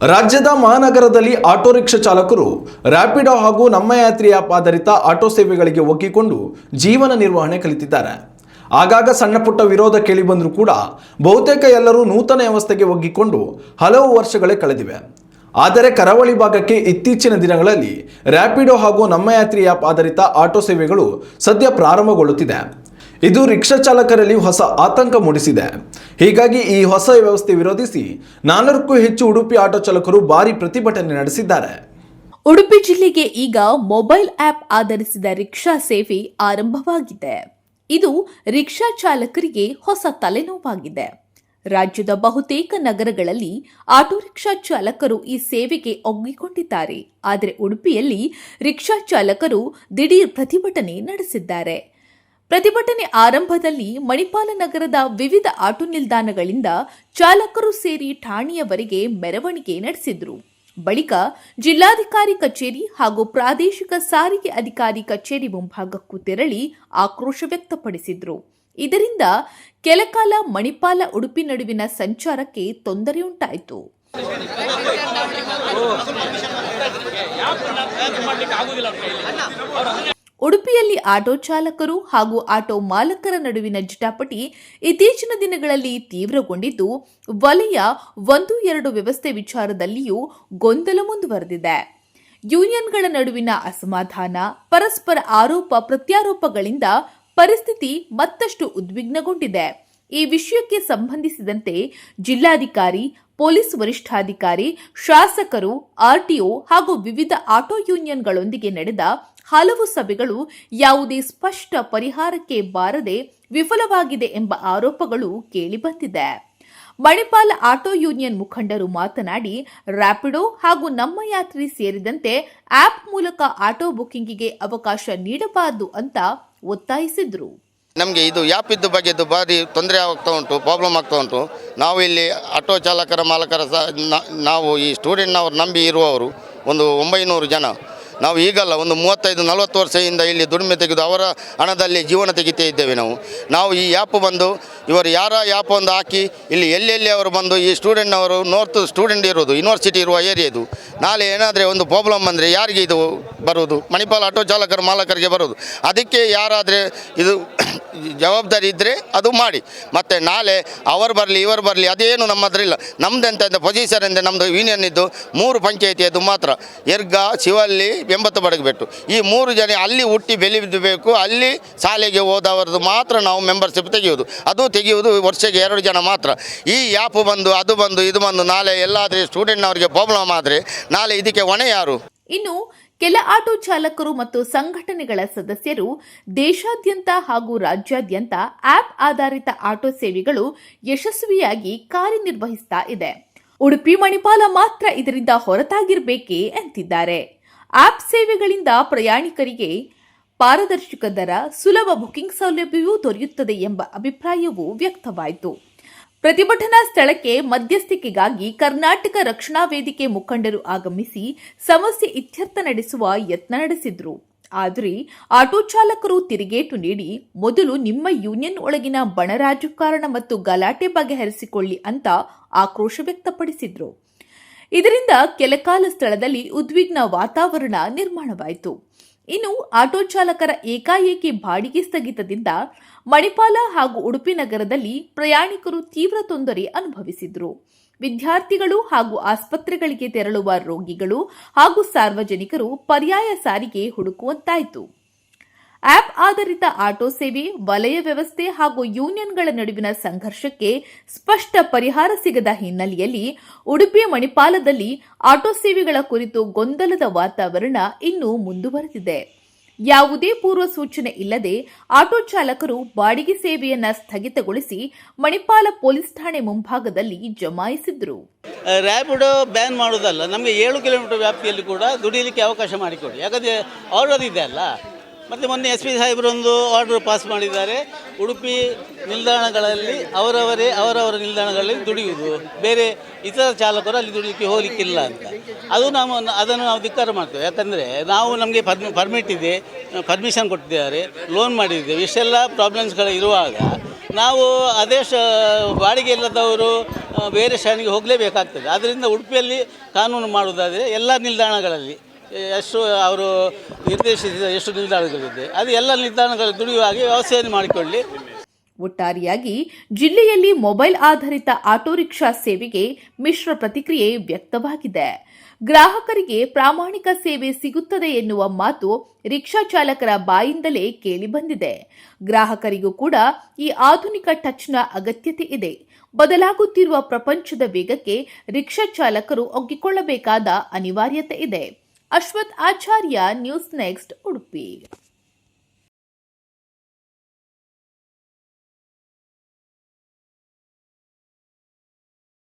ರಾಜ್ಯದ ಮಹಾನಗರದಲ್ಲಿ auto rickshaw ಚಾಲಕರು ರ್ಯಾಪಿಡೋ ಹಾಗೂ ನಮ್ಮ ಯಾತ್ರಿ ಆಪ್ ಆಧಾರಿತ ಆಟೋ ಸೇವೆಗಳಿಗೆ ಒಗ್ಗಿಕೊಂಡು ಜೀವನ ನಿರ್ವಹಣೆ ಕಲಿತಿದ್ದಾರೆ. ಆಗಾಗ ಸಣ್ಣ ಪುಟ್ಟ ವಿರೋಧ ಕೇಳಿಬಂದರೂ ಕೂಡ ಬಹುತೇಕ ಎಲ್ಲರೂ ನೂತನ ವ್ಯವಸ್ಥೆಗೆ ಒಗ್ಗಿಕೊಂಡು ಹಲವು ವರ್ಷಗಳೇ ಕಳೆದಿವೆ. ಆದರೆ ಕರಾವಳಿ ಭಾಗಕ್ಕೆ ಇತ್ತೀಚಿನ ದಿನಗಳಲ್ಲಿ ರ್ಯಾಪಿಡೋ ಹಾಗೂ ನಮ್ಮ ಯಾತ್ರಿ ಆಪ್ ಆಧಾರಿತ ಆಟೋ ಸೇವೆಗಳು ಸದ್ಯ ಪ್ರಾರಂಭಗೊಳ್ಳುತ್ತಿದೆ. ಇದು ರಿಕ್ಷಾ ಚಾಲಕರಲ್ಲಿ ಹೊಸ ಆತಂಕ ಮೂಡಿಸಿದೆ. ಹೀಗಾಗಿ ಈ ಹೊಸ ವ್ಯವಸ್ಥೆ ವಿರೋಧಿಸಿ 400ಕ್ಕೂ ಹೆಚ್ಚು ಉಡುಪಿ ಆಟೋ ಚಾಲಕರು ಭಾರಿ ಪ್ರತಿಭಟನೆ ನಡೆಸಿದ್ದಾರೆ. ಉಡುಪಿ ಜಿಲ್ಲೆಗೆ ಈಗ ಮೊಬೈಲ್ ಆಪ್ ಆಧರಿಸಿದ ರಿಕ್ಷಾ ಸೇವೆ ಆರಂಭವಾಗಿದೆ. ಇದು ರಿಕ್ಷಾ ಚಾಲಕರಿಗೆ ಹೊಸ ತಲೆನೋವಾಗಿದೆ. ರಾಜ್ಯದ ಬಹುತೇಕ ನಗರಗಳಲ್ಲಿ ಆಟೋ ರಿಕ್ಷಾ ಚಾಲಕರು ಈ ಸೇವೆಗೆ ಒಗ್ಗಿಕೊಂಡಿದ್ದಾರೆ. ಆದರೆ ಉಡುಪಿಯಲ್ಲಿ ರಿಕ್ಷಾ ಚಾಲಕರು ದಿಢೀರ್ ಪ್ರತಿಭಟನೆ ನಡೆಸಿದ್ದಾರೆ. ಪ್ರತಿಭಟನೆ ಆರಂಭದಲ್ಲಿ ಮಣಿಪಾಲ ನಗರದ ವಿವಿಧ ಆಟೋ ನಿಲ್ದಾಣಗಳಿಂದ ಚಾಲಕರು ಸೇರಿ ಠಾಣೆಯವರೆಗೆ ಮೆರವಣಿಗೆ ನಡೆಸಿದ್ರು. ಬಳಿಕ ಜಿಲ್ಲಾಧಿಕಾರಿ ಕಚೇರಿ ಹಾಗೂ ಪ್ರಾದೇಶಿಕ ಸಾರಿಗೆ ಅಧಿಕಾರಿ ಕಚೇರಿ ಮುಂಭಾಗಕ್ಕೂ ತೆರಳಿ ಆಕ್ರೋಶ ವ್ಯಕ್ತಪಡಿಸಿದ್ರು. ಇದರಿಂದ ಕೆಲಕಾಲ ಮಣಿಪಾಲ ಉಡುಪಿ ನಡುವಿನ ಸಂಚಾರಕ್ಕೆ ತೊಂದರೆಯುಂಟಾಯಿತು. ಉಡುಪಿಯಲ್ಲಿ ಆಟೋ ಚಾಲಕರು ಹಾಗೂ ಆಟೋ ಮಾಲಕರ ನಡುವಿನ ಜಟಾಪಟಿ ಇತ್ತೀಚಿನ ದಿನಗಳಲ್ಲಿ ತೀವ್ರಗೊಂಡಿದ್ದು, ವಲಯ 1-2 ವ್ಯವಸ್ಥೆ ವಿಚಾರದಲ್ಲಿಯೂ ಗೊಂದಲ ಮುಂದುವರೆದಿದೆ. ಯೂನಿಯನ್ಗಳ ನಡುವಿನ ಅಸಮಾಧಾನ, ಪರಸ್ಪರ ಆರೋಪ ಪ್ರತ್ಯಾರೋಪಗಳಿಂದ ಪರಿಸ್ಥಿತಿ ಮತ್ತಷ್ಟು ಉದ್ವಿಗ್ನಗೊಂಡಿದೆ. ಈ ವಿಷಯಕ್ಕೆ ಸಂಬಂಧಿಸಿದಂತೆ ಜಿಲ್ಲಾಧಿಕಾರಿ, ಪೊಲೀಸ್ ವರಿಷ್ಠಾಧಿಕಾರಿ, ಶಾಸಕರು, ಆರ್ಟಿಒ ಹಾಗೂ ವಿವಿಧ ಆಟೋ ಯೂನಿಯನ್ಗಳೊಂದಿಗೆ ನಡೆದ ಹಲವು ಸಭೆಗಳು ಯಾವುದೇ ಸ್ಪಷ್ಟ ಪರಿಹಾರಕ್ಕೆ ಬಾರದೆ ವಿಫಲವಾಗಿದೆ ಎಂಬ ಆರೋಪಗಳು ಕೇಳಿಬಂದಿದೆ. ಮಣಿಪಾಲ ಆಟೋ ಯೂನಿಯನ್ ಮುಖಂಡರು ಮಾತನಾಡಿ, ರ್ಯಾಪಿಡೋ ಹಾಗೂ ನಮ್ಮ ಯಾತ್ರಿ ಸೇರಿದಂತೆ ಆಪ್ ಮೂಲಕ ಆಟೋ ಬುಕ್ಕಿಂಗಿಗೆ ಅವಕಾಶ ನೀಡಬಾರದು ಅಂತ ಒತ್ತಾಯಿಸಿದ್ರು. ನಮಗೆ ಇದು ಆ್ಯಪ್ ಇದ್ದ ಬಗ್ಗೆ ಭಾರಿ ತೊಂದರೆ ಆಗ್ತಾ ಉಂಟು, ಪ್ರಾಬ್ಲಮ್ ಆಗ್ತಾ ಉಂಟು. ನಾವು ಇಲ್ಲಿ ಆಟೋ ಚಾಲಕರ ಮಾಲಕರ ನಾವು ಈ ಸ್ಟೂಡೆಂಟ್ನವ್ರು ನಂಬಿ ಇರುವವರು ಒಂದು 900 ಜನ. ನಾವು ಈಗಲ್ಲ, ಒಂದು 35-40 ವರ್ಷದಿಂದ ಇಲ್ಲಿ ದುಡಿಮೆ ತೆಗೆದು ಅವರ ಹಣದಲ್ಲಿ ಜೀವನ ತೆಗಿತಾ ಇದ್ದೇವೆ. ನಾವು ಈ ಆ್ಯಪ್ ಬಂದು ಇವರು ಯಾರ ಆ್ಯಪ್ ಒಂದು ಹಾಕಿ ಇಲ್ಲಿ ಎಲ್ಲೆಲ್ಲಿ ಅವರು ಬಂದು ಈ ಸ್ಟೂಡೆಂಟ್ನವರು ನಾರ್ತ್ ಸ್ಟೂಡೆಂಟ್ ಇರೋದು ಯೂನಿವರ್ಸಿಟಿ ಇರುವ ಏರಿಯಾ ಇದು. ನಾಳೆ ಏನಾದರೆ ಒಂದು ಪ್ರಾಬ್ಲಮ್ ಬಂದರೆ ಯಾರಿಗೆ ಇದು ಬರೋದು? ಮಣಿಪಾಲ ಆಟೋ ಚಾಲಕರ ಮಾಲಕರಿಗೆ ಬರೋದು. ಅದಕ್ಕೆ ಯಾರಾದರೆ ಇದು ಜವಾಬ್ದಾರಿ ಇದ್ದರೆ ಅದು ಮಾಡಿ. ಮತ್ತು ನಾಳೆ ಅವರು ಬರಲಿ ಇವರು ಬರಲಿ ಅದೇನು ನಮ್ಮ ಹತ್ರ ಇಲ್ಲ. ನಮ್ಮದೆಂತ ಪೊಸಿಷನ್ ಅಂದರೆ ನಮ್ಮದು ಯೂನಿಯನ್ ಇದ್ದು 3 ಪಂಚಾಯಿತಿಯದು ಮಾತ್ರ, ಎರ್ಗ, ಶಿವಲ್ಲಿ, 80 ಬಡಗಬೆಟ್ಟು. ಈ 3 ಜನ ಅಲ್ಲಿ ಹುಟ್ಟಿ ಬೆಳೆಯಬೇಕು. ಅಲ್ಲಿ ಶಾಲೆಗೆ ಹೋದವರದ್ದು ಮಾತ್ರ ನಾವು ಮೆಂಬರ್ಶಿಪ್ ತೆಗೆಯೋದು. ಅದು ತೆಗೆಯುವುದು ವರ್ಷಕ್ಕೆ 2 ಜನ ಮಾತ್ರ. ಈ ಆ್ಯಪ್ ಬಂದು ಅದು ಬಂದು ಇದು ಬಂದು ನಾಳೆ ಎಲ್ಲಾದರೆ ಸ್ಟೂಡೆಂಟ್ನವರಿಗೆ ಪ್ರಾಬ್ಲಮ್ ಆದರೆ ನಾಳೆ ಇದಕ್ಕೆ ಹೊಣೆ ಯಾರು? ಇನ್ನು ಕೆಲ ಆಟೋ ಚಾಲಕರು ಮತ್ತು ಸಂಘಟನೆಗಳ ಸದಸ್ಯರು ದೇಶಾದ್ಯಂತ ಹಾಗೂ ರಾಜ್ಯಾದ್ಯಂತ ಆಪ್ ಆಧಾರಿತ ಆಟೋ ಸೇವೆಗಳು ಯಶಸ್ವಿಯಾಗಿ ಕಾರ್ಯನಿರ್ವಹಿಸ್ತಾ ಇದೆ. ಉಡುಪಿ ಮಣಿಪಾಲ ಮಾತ್ರ ಇದರಿಂದ ಹೊರತಾಗಿರಬೇಕೇ ಅಂತಿದ್ದಾರೆ. ಆಪ್ ಸೇವೆಗಳಿಂದ ಪ್ರಯಾಣಿಕರಿಗೆ ಪಾರದರ್ಶಕ ದರ, ಸುಲಭ ಬುಕಿಂಗ್ ಸೌಲಭ್ಯವೂ ದೊರೆಯುತ್ತದೆ ಎಂಬ ಅಭಿಪ್ರಾಯವೂ ವ್ಯಕ್ತವಾಯಿತು. ಪ್ರತಿಭಟನಾ ಸ್ಥಳಕ್ಕೆ ಮಧ್ಯಸ್ಥಿಕೆಗಾಗಿ ಕರ್ನಾಟಕ ರಕ್ಷಣಾ ವೇದಿಕೆ ಮುಖಂಡರು ಆಗಮಿಸಿ ಸಮಸ್ಯೆ ಇತ್ಯರ್ಥ ನಡೆಸುವ ಯತ್ನ ನಡೆಸಿದ್ರು. ಆದರೆ ಆಟೋ ಚಾಲಕರು ತಿರುಗೇಟು ನೀಡಿ, ಮೊದಲು ನಿಮ್ಮ ಯೂನಿಯನ್ ಒಳಗಿನ ಬಣ ರಾಜಕಾರಣ ಮತ್ತು ಗಲಾಟೆ ಬಗೆಹರಿಸಿಕೊಳ್ಳಿ ಅಂತ ಆಕ್ರೋಶ ವ್ಯಕ್ತಪಡಿಸಿದ್ರು. ಇದರಿಂದ ಕೆಲಕಾಲ ಸ್ಥಳದಲ್ಲಿ ಉದ್ವಿಗ್ನ ವಾತಾವರಣ ನಿರ್ಮಾಣವಾಯಿತು. ಇನ್ನು ಆಟೋ ಚಾಲಕರ ಏಕಾಏಕಿ ಬಾಡಿಗೆ ಸ್ಥಗಿತದಿಂದ ಮಣಿಪಾಲ ಹಾಗೂ ಉಡುಪಿ ನಗರದಲ್ಲಿ ಪ್ರಯಾಣಿಕರು ತೀವ್ರ ತೊಂದರೆ ಅನುಭವಿಸಿದ್ರು. ವಿದ್ಯಾರ್ಥಿಗಳು ಹಾಗೂ ಆಸ್ಪತ್ರೆಗಳಿಗೆ ತೆರಳುವ ರೋಗಿಗಳು ಹಾಗೂ ಸಾರ್ವಜನಿಕರು ಪರ್ಯಾಯ ಸಾರಿಗೆ ಹುಡುಕುವಂತಾಯಿತು. ಆಪ್ ಆಧಾರಿತ ಆಟೋ ಸೇವೆ, ವಲಯ ವ್ಯವಸ್ಥೆ ಹಾಗೂ ಯೂನಿಯನ್ಗಳ ನಡುವಿನ ಸಂಘರ್ಷಕ್ಕೆ ಸ್ಪಷ್ಟ ಪರಿಹಾರ ಸಿಗದ ಹಿನ್ನೆಲೆಯಲ್ಲಿ ಉಡುಪಿ ಮಣಿಪಾಲದಲ್ಲಿ ಆಟೋ ಸೇವೆಗಳ ಕುರಿತು ಗೊಂದಲದ ವಾತಾವರಣ ಇನ್ನೂ ಮುಂದುವರೆದಿದೆ. ಯಾವುದೇ ಪೂರ್ವ ಸೂಚನೆ ಇಲ್ಲದೆ ಆಟೋ ಚಾಲಕರು ಬಾಡಿಗೆ ಸೇವೆಯನ್ನ ಸ್ಥಗಿತಗೊಳಿಸಿ ಮಣಿಪಾಲ ಪೊಲೀಸ್ ಠಾಣೆ ಮುಂಭಾಗದಲ್ಲಿ ಜಮಾಯಿಸಿದ್ರು. ರ್ಯಾಪಿಡೋ ಬ್ಯಾನ್ ಮಾಡೋದಲ್ಲ, ನಮಗೆ 7 ಕಿಲೋಮೀಟರ್ ವ್ಯಾಪ್ತಿಯಲ್ಲಿ ಕೂಡ ದುಡಿಯಲಿಕ್ಕೆ ಅವಕಾಶ ಮಾಡಿಕೊಡಿ. ಯಾಕಂದರೆ ಆರ್ಡರ್ ಇದೆ ಅಲ್ಲ. ಮತ್ತು ಮೊನ್ನೆ SP ಸಾಹೇಬರೊಂದು ಆರ್ಡರ್ ಪಾಸ್ ಮಾಡಿದ್ದಾರೆ. ಉಡುಪಿ ನಿಲ್ದಾಣಗಳಲ್ಲಿ ಅವರವರ ನಿಲ್ದಾಣಗಳಲ್ಲಿ ದುಡಿಯುವುದು, ಬೇರೆ ಇತರ ಚಾಲಕರು ಅಲ್ಲಿ ದುಡಿಲಿಕ್ಕೆ ಹೋಗಲಿಕ್ಕಿಲ್ಲ ಅಂತ. ಅದನ್ನು ನಾವು ಧಿಕ್ಕಾರ ಮಾಡ್ತೇವೆ. ಯಾಕಂದರೆ ನಮಗೆ ಪರ್ಮಿಟ್ ಇದೆ, ಪರ್ಮಿಷನ್ ಕೊಟ್ಟಿದ್ದಾರೆ, ಲೋನ್ ಮಾಡಿದ್ದೇವೆ. ಇಷ್ಟೆಲ್ಲ ಪ್ರಾಬ್ಲಮ್ಸ್ಗಳು ಇರುವಾಗ ನಾವು ಅದೇ ಬಾಡಿಗೆ ಇಲ್ಲದವರು ಬೇರೆ ಸ್ಟ್ಯಾಂಡಿಗೆ ಹೋಗಲೇಬೇಕಾಗ್ತದೆ. ಆದ್ದರಿಂದ ಉಡುಪಿಯಲ್ಲಿ ಕಾನೂನು ಮಾಡುವುದಾದರೆ ಎಲ್ಲ ನಿಲ್ದಾಣಗಳಲ್ಲಿ ಎಷ್ಟು ಅವರು ನಿರ್ದೇಶಿಸಿದ ಎಷ್ಟು ನಿಲ್ದಾಣಗಳಿದೆ ಅದು ಎಲ್ಲ ನಿಲ್ದಾಣಗಳಲ್ಲಿ ದುಡಿಯುವ ಹಾಗೆ ವ್ಯವಸ್ಥೆಯನ್ನು ಮಾಡಿಕೊಳ್ಳಿ. ಒಟ್ಟಾರೆಯಾಗಿ ಜಿಲ್ಲೆಯಲ್ಲಿ ಮೊಬೈಲ್ ಆಧಾರಿತ ಆಟೋ ರಿಕ್ಷಾ ಸೇವೆಗೆ ಮಿಶ್ರ ಪ್ರತಿಕ್ರಿಯೆ ವ್ಯಕ್ತವಾಗಿದೆ. ಗ್ರಾಹಕರಿಗೆ ಪ್ರಾಮಾಣಿಕ ಸೇವೆ ಸಿಗುತ್ತದೆ ಎನ್ನುವ ಮಾತು ರಿಕ್ಷಾ ಚಾಲಕರ ಬಾಯಿಂದಲೇ ಕೇಳಿಬಂದಿದೆ. ಗ್ರಾಹಕರಿಗೂ ಕೂಡ ಈ ಆಧುನಿಕ ಟಚ್ನ ಅಗತ್ಯತೆ ಇದೆ. ಬದಲಾಗುತ್ತಿರುವ ಪ್ರಪಂಚದ ವೇಗಕ್ಕೆ ರಿಕ್ಷಾ ಚಾಲಕರು ಒಗ್ಗಿಕೊಳ್ಳಬೇಕಾದ ಅನಿವಾರ್ಯತೆ ಇದೆ. ಅಶ್ವಥ್ ಆಚಾರ್ಯ, ನ್ಯೂಸ್ ನೆಕ್ಸ್ಟ್, ಉಡುಪಿ.